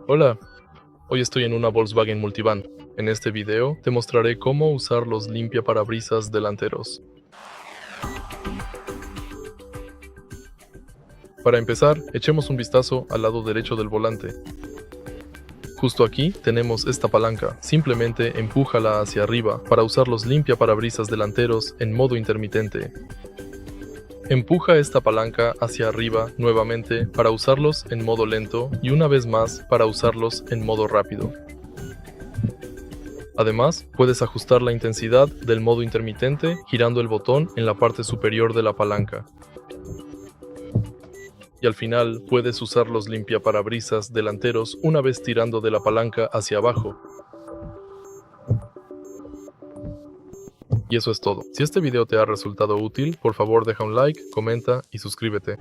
Hola, hoy estoy en una Volkswagen Multivan. En este video te mostraré cómo usar los limpiaparabrisas delanteros. Para empezar, echemos un vistazo al lado derecho del volante. Justo aquí tenemos esta palanca, simplemente empújala hacia arriba para usar los limpiaparabrisas delanteros en modo intermitente. Empuja esta palanca hacia arriba nuevamente para usarlos en modo lento y una vez más para usarlos en modo rápido. Además, puedes ajustar la intensidad del modo intermitente girando el botón en la parte superior de la palanca. Y al final, puedes usar los limpiaparabrisas delanteros una vez tirando de la palanca hacia abajo. Y eso es todo. Si este video te ha resultado útil, por favor deja un like, comenta y suscríbete.